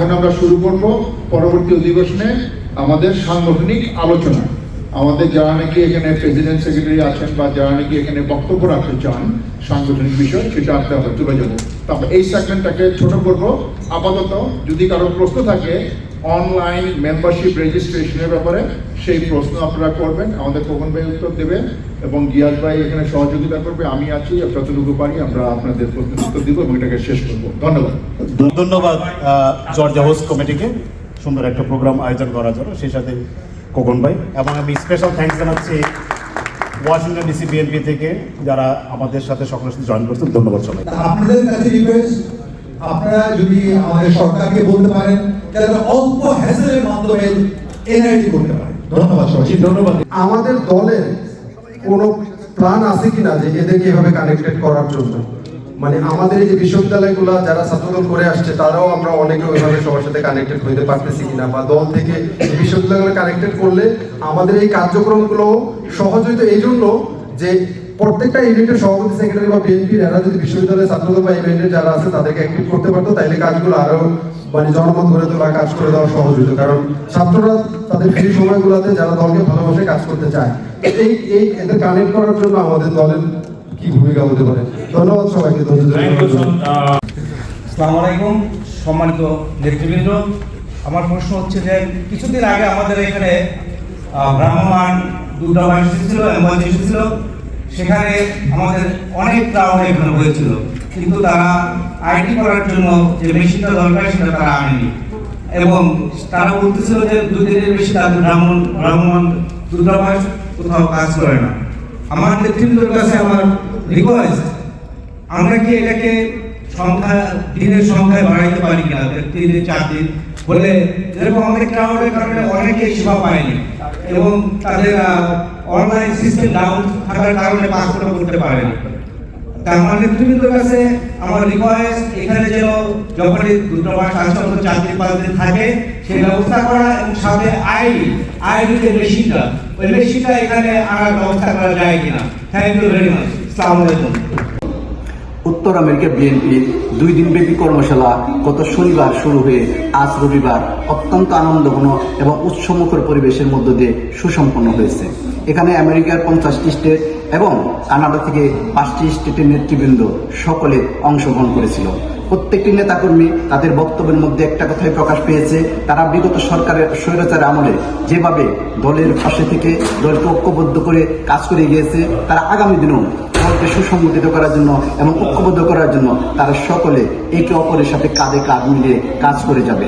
এখন আমরা শুরু করব পরবর্তী অধিবেশনে আমাদের সাংগঠনিক আলোচনা। আমাদের যারা নাকি এখানে প্রেসিডেন্ট সেক্রেটারি আছেন বা যারা নাকি এখানে বক্তব্য রাখতে চান সাংগঠনিক বিষয়, সেটা আমরা তুলে যাবো। তারপর এই সেগমেন্টটাকে ছোট করব। আপাতত যদি কারো প্রশ্ন থাকে অনলাইন মেম্বারশিপ রেজিস্ট্রেশনের ব্যাপারে, সেই প্রশ্ন আপনারা করবেন, আমাদের খোকন ভাই উত্তর দেবে এবং গিয়াস ভাই এখানে সহযোগিতা করবে। আমি আছি, যতটুকু পারি আমরা আপনাদের প্রশ্নের উত্তর দিব এবং এটাকে শেষ করবো। ধন্যবাদ। ধন্যবাদ জর্জিয়া হোস্ট কমিটিকে সুন্দর একটা প্রোগ্রাম আয়োজন করার জন্য, সেই সাথে খোকন ভাই, এবং আমি স্পেশাল থ্যাঙ্কস জানাচ্ছি ওয়াশিংটন ডিসি বিএনপি থেকে যারা আমাদের সাথে সকলের সাথে জয়েন করছেন। ধন্যবাদ সবাই। আপনাদের কাছে রিকোয়েস্ট, আপনারা যদি আমাদের সরকারকে বলতে পারেন যাতে অল্প হ্যাসেলের মাধ্যমে এনআইডি করতে পারে। ধন্যবাদ সবাই। ধন্যবাদ। আমাদের দলের কোনো প্ল্যান আছে কিনা যে এদেরকে এভাবে কানেক্টেড করার জন্য? মানে আমাদের এই যে বিশ্ববিদ্যালয়গুলো যারা ছাত্রদল করে আসছে তারাও আমরা অনেকে ওইভাবে সবার সাথে কানেক্টেড হইতে পারতেছি কিনা, বা দল থেকে এই বিশ্ববিদ্যালয়গুলো কানেক্টেড করলে আমাদের এই কার্যক্রমগুলো সহজ হইতো এই জন্য যে প্রত্যেকটা ইউনিটের সভাপতি সেক্রেটারি বা বিএনপির এরা যদি বিশ্ববিদ্যালয়ের ছাত্রদল বা ইভেন্টের যারা আছে তাদেরকে অ্যাক্টিভ করতে পারতো, তাইলে কাজগুলো আরো মানে জনমত গড়ে তোলা, কাজ করে দেওয়া সহজ হতো। কারণ ছাত্ররা তাদের ফ্রি সময়গুলোতে যারা দলকে ভালোবাসে কাজ করতে চায়, এই এদের কানেক্ট করার জন্য আমাদের দলের কি ভূমিকা হতে পারে? ধন্যবাদ সবাইকে। আসসালামু আলাইকুম সম্মানিত নেতৃবৃন্দ, আমার প্রশ্ন হচ্ছে যে কিছুদিন আগে আমাদের এখানে ভ্রাম্যমাণ দুর্গাবাস এসেছিল, অ্যাম্বুলেন্স এসেছিল, সেখানে আমাদের অনেক ক্রাউড এখানে হয়েছিল, কিন্তু তারা আইডি করার জন্য যে মেশিনটা দরকার সেটা তারা আনেনি এবং তারা বলতেছিল যে 2 দিনের বেশি তাদের ভ্রাম্যমাণ দুর্গাবাস কোথাও কাজ করে না। আমার নেতৃবৃন্দের কাছে আমার রিকোয়েস্ট, আমরা কি এটাকে দিনের সংখ্যায় বাড়াইতে পারি কিনা, 3 দিন 4 দিন বলে, যেরকম আমাদের ক্রাউডের কারণে অনেকে সেবা পায়নি এবং তাদের অনলাইন সিস্টেম ডাউন থাকার কারণে পাসপোর্ট করতে পারেনি। তা আমার নেতৃবৃন্দের কাছে আমার রিকোয়েস্ট, এখানে যেন যখনই দুর্গাবাস আসছে 4-5 দিন থাকে সেই ব্যবস্থা করা এবং সাথে আইডি যে মেশিনটা, ওই মেশিনটা এখানে আনার ব্যবস্থা করা যায় কিনা। Thank you very much. আসসালামু আলাইকুম। উত্তর আমেরিকা বিএনপির 2 দিনব্যাপী কর্মশালা গত শনিবার শুরু হয়ে আজ রবিবার অত্যন্ত আনন্দঘন এবং উৎসমুখর পরিবেশের মধ্য দিয়ে সুসম্পন্ন হয়েছে। এখানে আমেরিকার 50টি স্টেট এবং কানাডা থেকে 5টি স্টেটের নেতৃবৃন্দ সকলে অংশগ্রহণ করেছিল। প্রত্যেকটি নেতাকর্মী তাদের বক্তব্যের মধ্যে একটা কথাই প্রকাশ পেয়েছে, তারা বিগত সরকারের স্বৈরাচার আমলে যেভাবে দলের পাশে থেকে দলকে ঐক্যবদ্ধ করে কাজ করে গিয়েছে, তারা আগামী দিনেও দলকে সুসংগঠিত করার জন্য এবং ঐক্যবদ্ধ করার জন্য তারা সকলে একে অপরের সাথে কাঁধে কাঁধ মিলিয়ে কাজ করে যাবে।